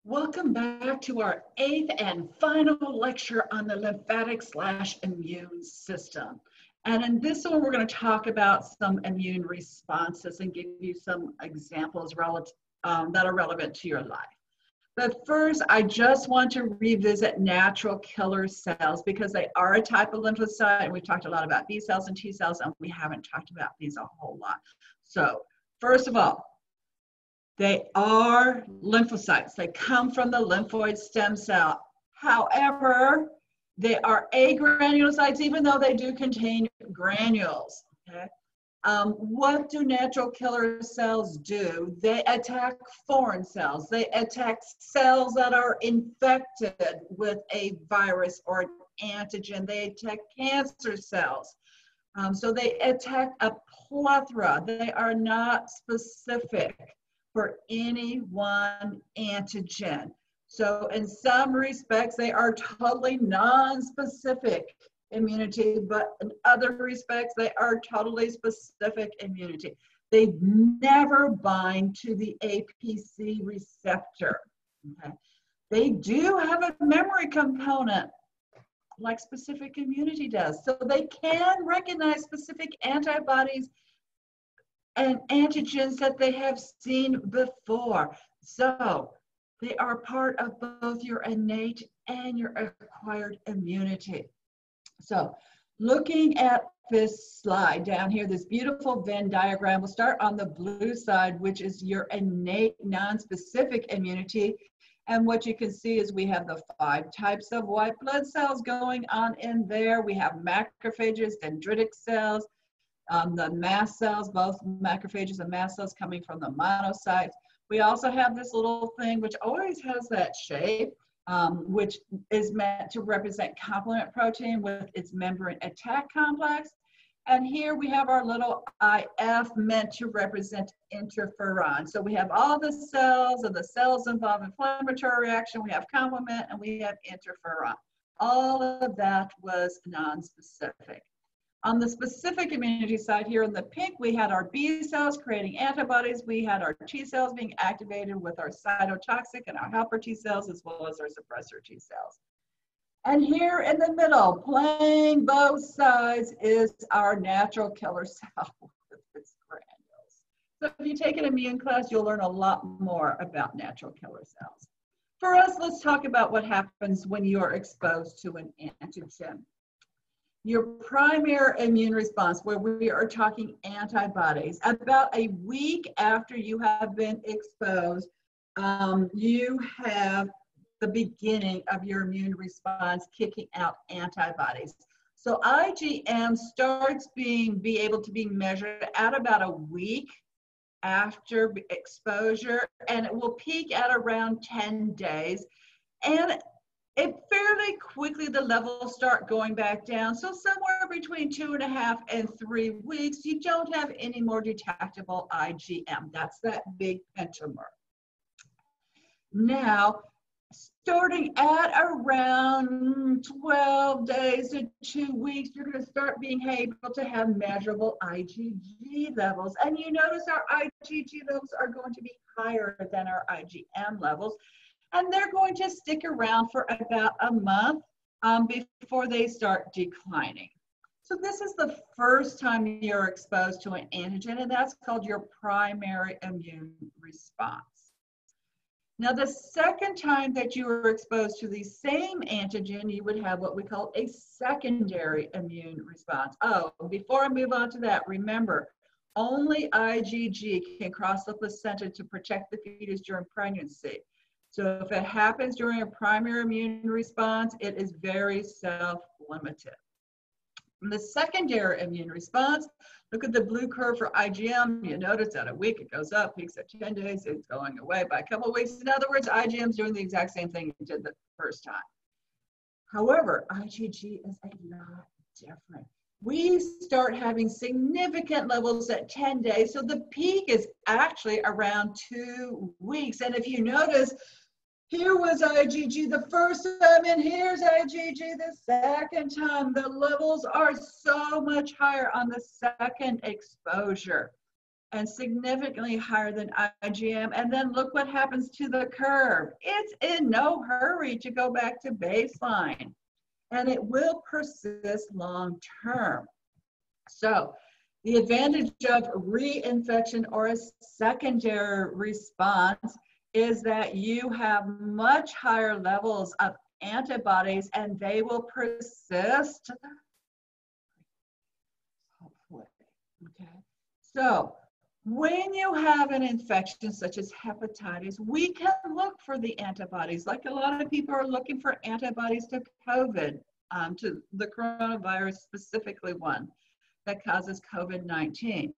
Welcome back to our 8th and final lecture on the lymphatic/immune system. And in this one, we're going to talk about some immune responses and give you some examples that are relevant to your life. But first, I just want to revisit natural killer cells because they are a type of lymphocyte. And we've talked a lot about B cells and T cells, and we haven't talked about these a whole lot. So first of all, they are lymphocytes. They come from the lymphoid stem cell. However, they are agranulocytes, even though they do contain granules. Okay? What do natural killer cells do? They attack foreign cells. They attack cells that are infected with a virus or an antigen. They attack cancer cells. So they attack a plethora. They are not specific for any one antigen. So in some respects, they are totally non-specific immunity, but in other respects, they are totally specific immunity. They never bind to the APC receptor. Okay? They do have a memory component, like specific immunity does. So they can recognize specific antibodies and antigens that they have seen before. So they are part of both your innate and your acquired immunity. So looking at this slide down here, this beautiful Venn diagram, we'll start on the blue side, which is your innate non-specific immunity. And what you can see is we have the 5 types of white blood cells going on in there. We have macrophages, dendritic cells, the mast cells, both macrophages and mast cells coming from the monocytes. We also have this little thing which always has that shape, which is meant to represent complement protein with its membrane attack complex. And here we have our little IF meant to represent interferon. So we have all the cells, and the cells involve inflammatory reaction. We have complement and we have interferon. All of that was non-specific. On the specific immunity side here in the pink, we had our B cells creating antibodies. We had our T cells being activated with our cytotoxic and our helper T cells, as well as our suppressor T cells. And here in the middle, playing both sides, is our natural killer cell with its granules. So if you take an immune class, you'll learn a lot more about natural killer cells. For us, let's talk about what happens when you are exposed to an antigen. Your primary immune response, where we are talking antibodies, about a week after you have been exposed, you have the beginning of your immune response kicking out antibodies. So IgM starts be able to be measured at about a week after exposure, and it will peak at around 10 days. And it fairly quickly, the levels start going back down. So somewhere between 2.5 and 3 weeks, you don't have any more detectable IgM. That's that big pentamer. Now, starting at around 12 days to 2 weeks, you're going to start being able to have measurable IgG levels. And you notice our IgG levels are going to be higher than our IgM levels. And they're going to stick around for about a month before they start declining. So this is the first time you're exposed to an antigen, and that's called your primary immune response. Now, the second time that you are exposed to the same antigen, you would have what we call a secondary immune response. Oh, before I move on to that, remember, only IgG can cross the placenta to protect the fetus during pregnancy. So if it happens during a primary immune response, it is very self-limited. In the secondary immune response, look at the blue curve for IgM. You notice at a week it goes up, peaks at 10 days, it's going away by a couple of weeks. In other words, IgM is doing the exact same thing it did the first time. However, IgG is a lot different. We start having significant levels at 10 days, so the peak is actually around 2 weeks. And if you notice, here was IgG the first time, and here's IgG the second time. The levels are so much higher on the second exposure. and significantly higher than IgM. And then look what happens to the curve. It's in no hurry to go back to baseline, and it will persist long term. So the advantage of reinfection or a secondary response is that you have much higher levels of antibodies, and they will persist. Hopefully. Okay. So when you have an infection such as hepatitis, we can look for the antibodies, like a lot of people are looking for antibodies to COVID, to the coronavirus, specifically one that causes COVID-19.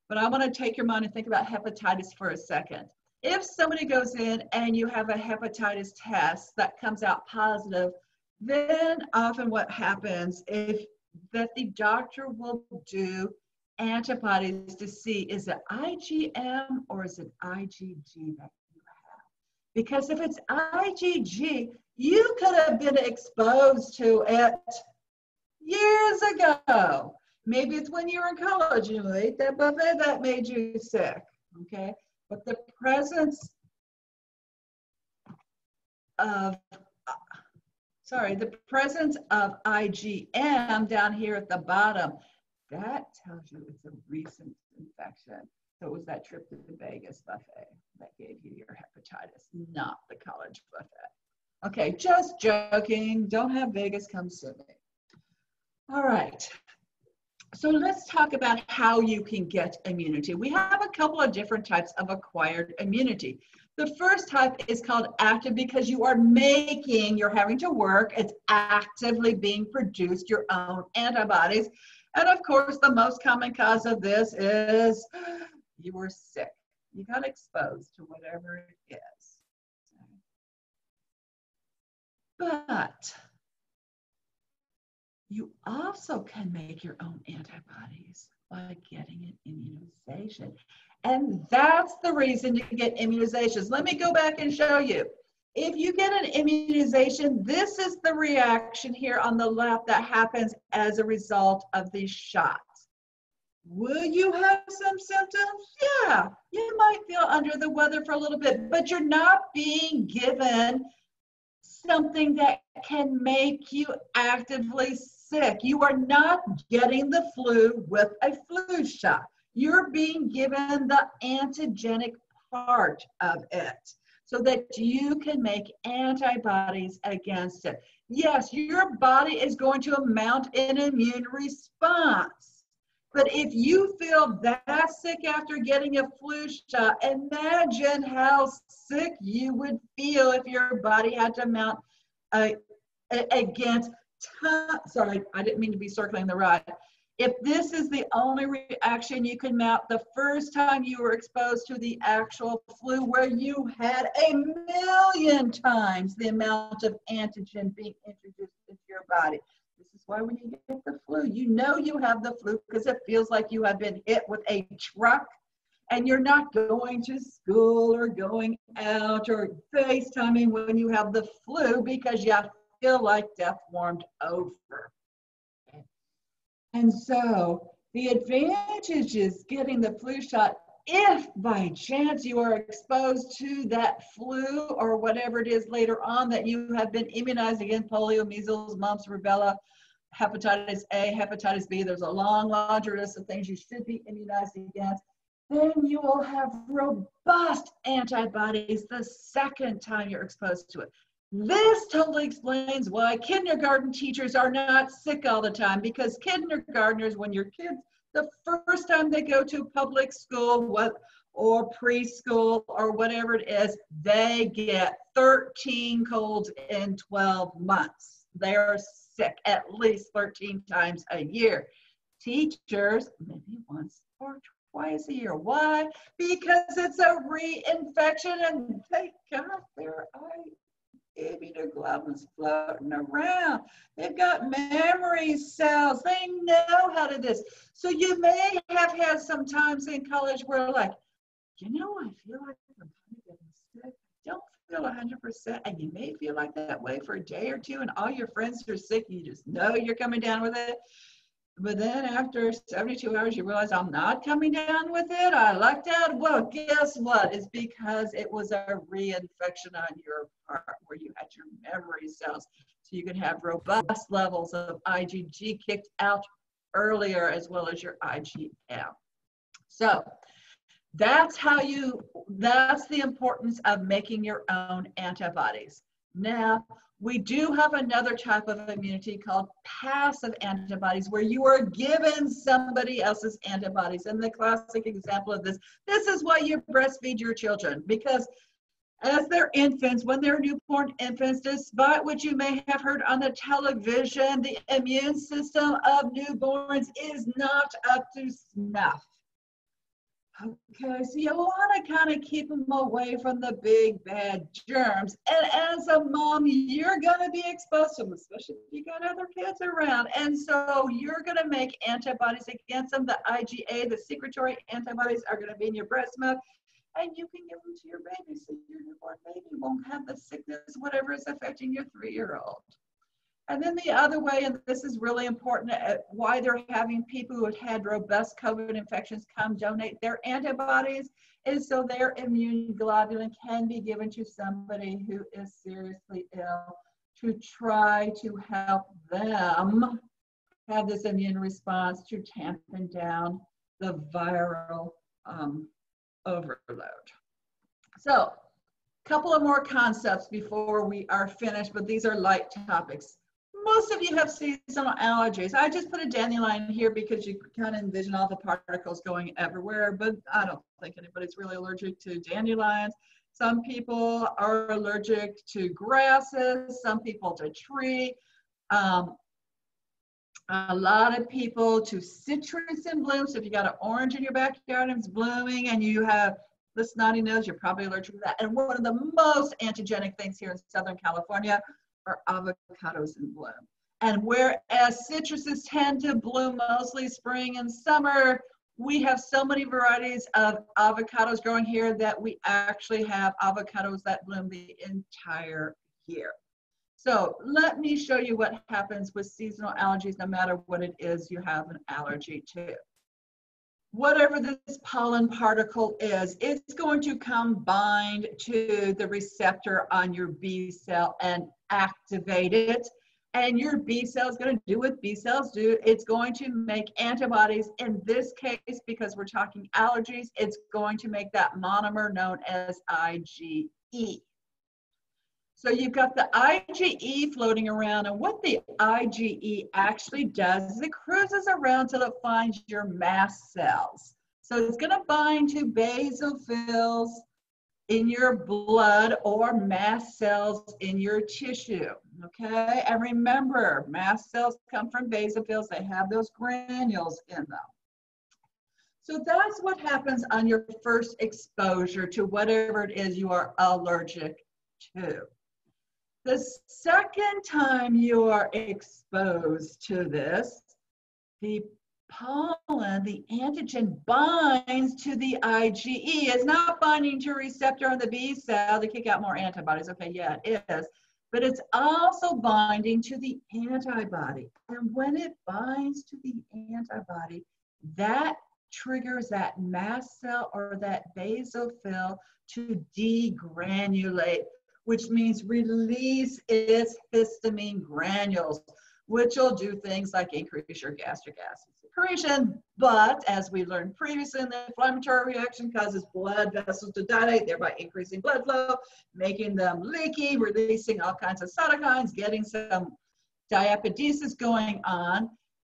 But I want to take your mind and think about hepatitis for a second. If somebody goes in and you have a hepatitis test that comes out positive, then often what happens is that the doctor will do antibodies to see, is it IgM or is it IgG that you have? Because if it's IgG, you could have been exposed to it years ago. Maybe it's when you were in college, you ate that buffet that made you sick, okay? But the presence of, the presence of IgM down here at the bottom, that tells you it's a recent infection. So it was that trip to the Vegas buffet that gave you your hepatitis, not the college buffet. Okay, just joking. Don't have Vegas come sue me. All right. So let's talk about how you can get immunity. We have a couple of different types of acquired immunity. The first type is called active because you are you're having to work, it's actively being produced, your own antibodies. And of course, the most common cause of this is you were sick. You got exposed to whatever it is. But you also can make your own antibodies by getting an immunization. And that's the reason to get immunizations. Let me go back and show you. If you get an immunization, this is the reaction here on the left that happens as a result of these shots. Will you have some symptoms? Yeah, you might feel under the weather for a little bit, but you're not being given something that can make you actively sick. You are not getting the flu with a flu shot. You're being given the antigenic part of it so that you can make antibodies against it. Yes, your body is going to mount an immune response. But if you feel that sick after getting a flu shot, imagine how sick you would feel if your body had to mount against, sorry, I didn't mean to be circling the rod. If this is the only reaction you can mount the first time you were exposed to the actual flu, where you had 1,000,000 times the amount of antigen being introduced into your body. This is why when you get the flu, you know you have the flu because it feels like you have been hit with a truck and you're not going to school or going out or FaceTiming when you have the flu because you feel like death warmed over. And so the advantage is getting the flu shot if by chance you are exposed to that flu or whatever it is later on that you have been immunized against polio, measles, mumps, rubella, hepatitis A, hepatitis B. There's a long laundry list of things you should be immunized against. Then you will have robust antibodies the second time you're exposed to it. This totally explains why kindergarten teachers are not sick all the time, because kindergartners, when your kids, the first time they go to public school or preschool or whatever it is, they get 13 colds in 12 months. They're sick at least 13 times a year. Teachers, maybe once or twice a year. Why? Because it's a reinfection and they got their immunoglobulins floating around. They've got memory cells. They know how to do this. So you may have had some times in college where like, I feel like I'm kind of getting sick. I don't feel 100%. And you may feel like that way for a day or two and all your friends are sick. You just know you're coming down with it. But then after 72 hours, you realize I'm not coming down with it. I lucked out. Well, guess what? It's because it was a reinfection on your part where you had your memory cells. So you can have robust levels of IgG kicked out earlier as well as your IgM. So that's the importance of making your own antibodies. Now, we do have another type of immunity called passive antibodies, where you are given somebody else's antibodies. And the classic example of this is why you breastfeed your children, because as they're infants, when they're newborn infants, despite what you may have heard on the television, the immune system of newborns is not up to snuff. Okay, so you want to kind of keep them away from the big bad germs. And as a mom, you're going to be exposed to them, especially if you got other kids around. And so you're going to make antibodies against them. The IgA, the secretory antibodies, are going to be in your breast milk. And you can give them to your baby so your newborn baby won't have the sickness, whatever is affecting your 3-year-old. And then the other way, and this is really important, why they're having people who have had robust COVID infections come donate their antibodies, is so their immune globulin can be given to somebody who is seriously ill to try to help them have this immune response to tamping down the viral overload. So a couple of more concepts before we are finished, but these are light topics. Most of you have seasonal allergies. I just put a dandelion here because you kind of envision all the particles going everywhere, but I don't think anybody's really allergic to dandelions. Some people are allergic to grasses, some people to tree, a lot of people to citrus in bloom. So if you got an orange in your backyard and it's blooming and you have the snotty nose, you're probably allergic to that. And one of the most antigenic things here in Southern California are avocados in bloom. And whereas citruses tend to bloom mostly spring and summer, we have so many varieties of avocados growing here that we actually have avocados that bloom the entire year. So let me show you what happens with seasonal allergies, no matter what it is you have an allergy to. Whatever this pollen particle is, it's going to come bind to the receptor on your B cell and activate it. And your B cell is going to do what B cells do. It's going to make antibodies. In this case, because we're talking allergies, it's going to make that monomer known as IgE. So you've got the IgE floating around, and what the IgE actually does is it cruises around till it finds your mast cells. So it's going to bind to basophils in your blood or mast cells in your tissue, okay? And remember, mast cells come from basophils. They have those granules in them. So that's what happens on your first exposure to whatever it is you are allergic to. The second time you are exposed to this, the pollen, the antigen binds to the IgE. It's not binding to a receptor on the B cell to kick out more antibodies. Okay, yeah, it is. But it's also binding to the antibody. And when it binds to the antibody, that triggers that mast cell or that basophil to degranulate, which means release its histamine granules, which will do things like increase your gastric acid secretion. But as we learned previously, the inflammatory reaction causes blood vessels to dilate, thereby increasing blood flow, making them leaky, releasing all kinds of cytokines, getting some diapedesis going on.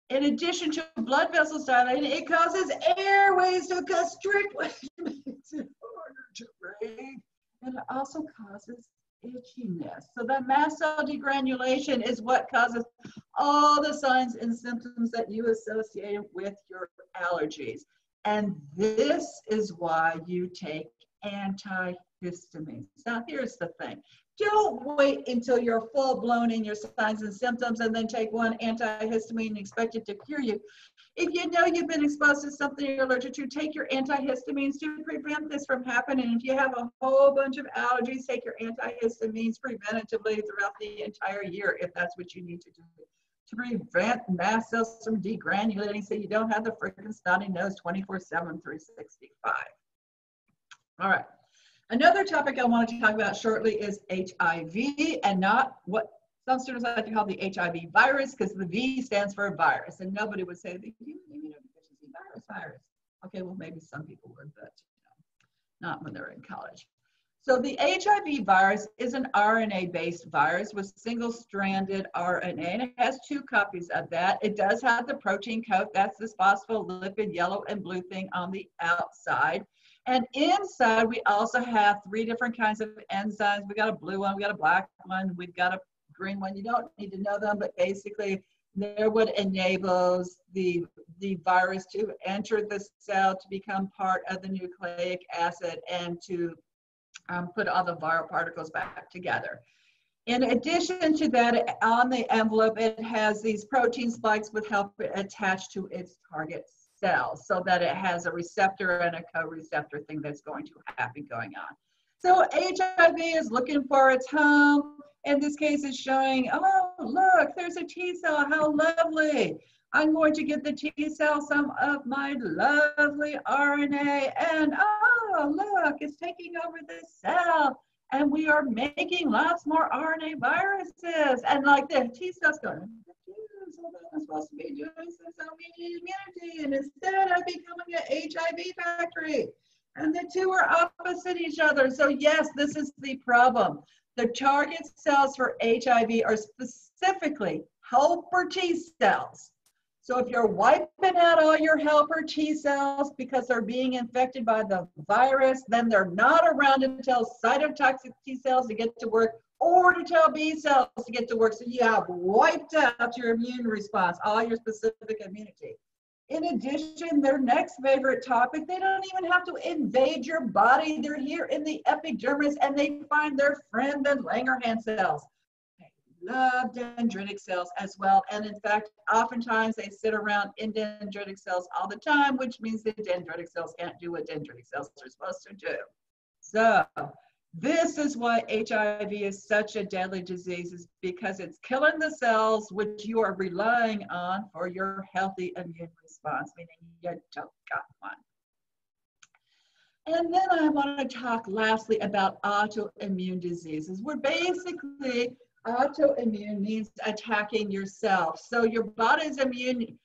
In addition to blood vessels dilating, it causes airways to constrict, which makes it harder to breathe. And it also causes itchiness. So that mast cell degranulation is what causes all the signs and symptoms that you associate with your allergies. And this is why you take antihistamines. Now, here's the thing. Don't wait until you're full blown in your signs and symptoms and then take one antihistamine and expect it to cure you. If you know you've been exposed to something you're allergic to, take your antihistamines to prevent this from happening. If you have a whole bunch of allergies, take your antihistamines preventatively throughout the entire year if that's what you need to do. to prevent mast cells from degranulating so you don't have the freaking snotty nose 24/7, 365. All right. Another topic I want to talk about shortly is HIV, and not what some students like to call the HIV virus, because the V stands for virus, and nobody would say the immunodeficiency virus. Okay, well, maybe some people would, but not when they're in college. So the HIV virus is an RNA-based virus with single-stranded RNA, and it has 2 copies of that. It does have the protein coat. That's this phospholipid yellow and blue thing on the outside. And inside, we also have 3 different kinds of enzymes. We got a blue one, we got a black one, we've got a green one. You don't need to know them, but basically, they're what enables the virus to enter the cell, to become part of the nucleic acid, and to put all the viral particles back together. In addition to that, on the envelope, it has these protein spikes which help it attach to its target cells so that it has a receptor and a co-receptor thing that's going to happen going on. So HIV is looking for its home. In this case, it's showing, oh, look, there's a T cell, how lovely. I'm going to give the T cell some of my lovely RNA, and oh, look, it's taking over the cell, and we are making lots more RNA viruses. And like the T cell's going, I'm supposed to be doing some cell-mediated immunity, and instead I'm becoming an HIV factory. And the 2 are opposite each other. So yes, this is the problem. The target cells for HIV are specifically helper T cells. So if you're wiping out all your helper T cells because they're being infected by the virus, then they're not around to tell cytotoxic T cells to get to work or to tell B cells to get to work. So you have wiped out your immune response, all your specific immunity. In addition, their next favorite topic, they don't even have to invade your body. They're here in the epidermis, and they find their friend, the Langerhans cells. Love dendritic cells as well. And in fact, oftentimes they sit around in dendritic cells all the time, which means the dendritic cells can't do what dendritic cells are supposed to do. So this is why HIV is such a deadly disease, is because it's killing the cells which you are relying on for your healthy immune response, meaning you don't got one. And then I want to talk lastly about autoimmune diseases, where basically autoimmune means attacking yourself. So your body's immune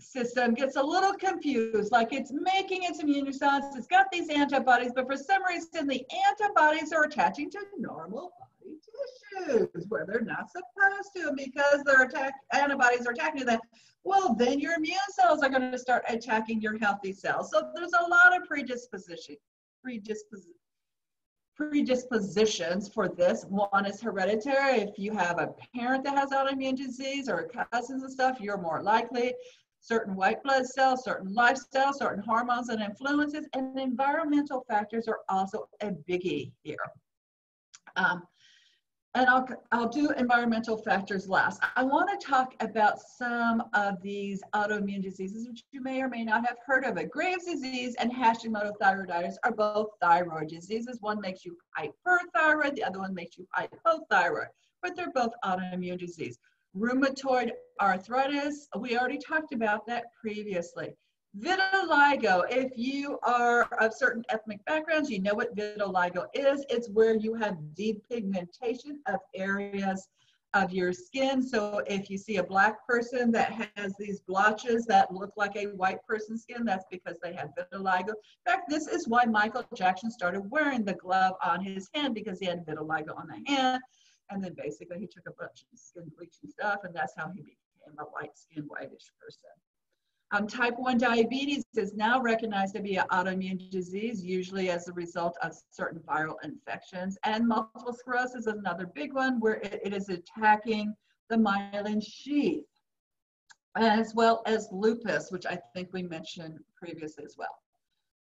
system gets a little confused, like it's making its immune response, it's got these antibodies, but for some reason the antibodies are attaching to normal body tissues where they're not supposed to, because their antibodies are attacking them. Well, then your immune cells are going to start attacking your healthy cells. So there's a lot of predispositions for this. One is hereditary. If you have a parent that has autoimmune disease or cousins and stuff, you're more likely. Certain white blood cells, certain lifestyle, certain hormones and influences, and environmental factors are also a biggie here. And I'll do environmental factors last. I want to talk about some of these autoimmune diseases which you may or may not have heard of. It. Graves' disease and Hashimoto thyroiditis are both thyroid diseases. One makes you hyperthyroid, the other one makes you hypothyroid, but they're both autoimmune disease. Rheumatoid arthritis, we already talked about that previously. Vitiligo, if you are of certain ethnic backgrounds, you know what vitiligo is. It's where you have depigmentation of areas of your skin. So if you see a black person that has these blotches that look like a white person's skin, that's because they have vitiligo. In fact, this is why Michael Jackson started wearing the glove on his hand, because he had vitiligo on the hand. And then basically he took a bunch of skin bleaching stuff, and that's how he became a light-skinned, whitish person. Type 1 diabetes is now recognized to be an autoimmune disease, usually as a result of certain viral infections. And multiple sclerosis is another big one, where it is attacking the myelin sheath, as well as lupus, which I think we mentioned previously as well.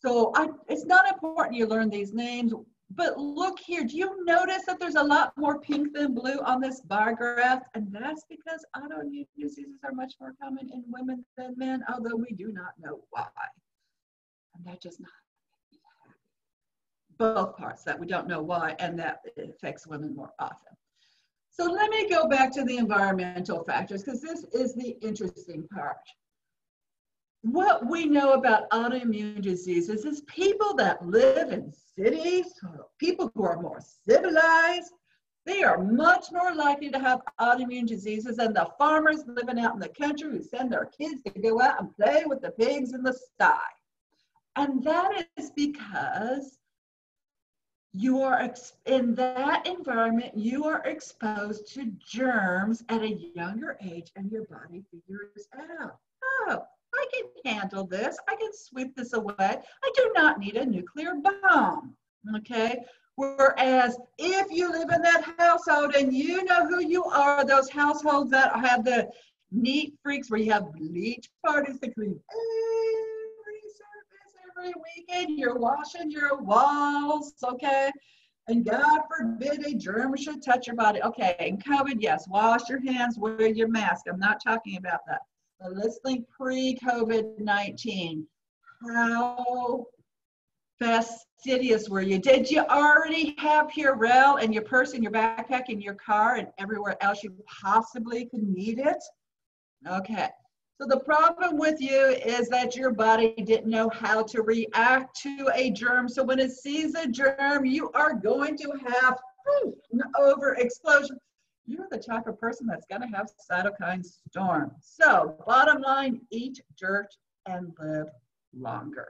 So it's not important you learn these names, but look here, do you notice that there's a lot more pink than blue on this bar graph? And that's because autoimmune diseases are much more common in women than men, although we do not know why. And that does not make me happy. Both parts, that we don't know why, and that it affects women more often. So let me go back to the environmental factors, because this is the interesting part. What we know about autoimmune diseases is people that live in cities, people who are more civilized, they are much more likely to have autoimmune diseases than the farmers living out in the country who send their kids to go out and play with the pigs in the sty. And that is because you are in that environment, you are exposed to germs at a younger age, and your body figures out, oh, I can handle this. I can sweep this away. I do not need a nuclear bomb. Okay. Whereas if you live in that household and you know who you are, those households that have the neat freaks where you have bleach parties to clean every surface every weekend, you're washing your walls, okay? And God forbid a germ should touch your body. Okay, and COVID, yes, wash your hands, wear your mask. I'm not talking about that. But let's think pre-COVID-19. How fastidious were you? Did you already have Purell in your purse, in your backpack, in your car, and everywhere else you possibly could need it? Okay. So the problem with you is that your body didn't know how to react to a germ. So when it sees a germ, you are going to have an overexplosion. You're the type of person that's going to have cytokine storm. So bottom line, eat dirt and live longer.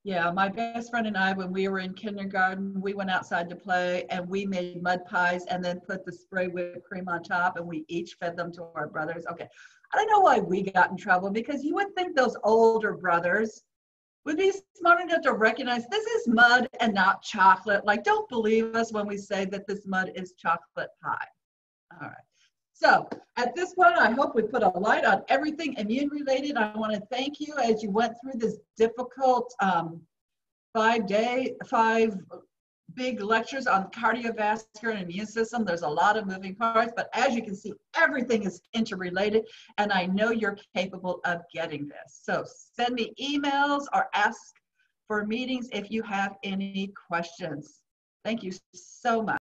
Yeah, my best friend and I, when we were in kindergarten, we went outside to play and we made mud pies and then put the spray whipped cream on top, and we each fed them to our brothers. Okay, I don't know why we got in trouble, because you would think those older brothers would be smart enough to recognize this is mud and not chocolate. Like, don't believe us when we say that this mud is chocolate pie. All right. So at this point, I hope we put a light on everything immune related. I want to thank you as you went through this difficult 5 big lectures on cardiovascular and immune system. There's a lot of moving parts, but as you can see, everything is interrelated, and I know you're capable of getting this. So send me emails or ask for meetings if you have any questions. Thank you so much.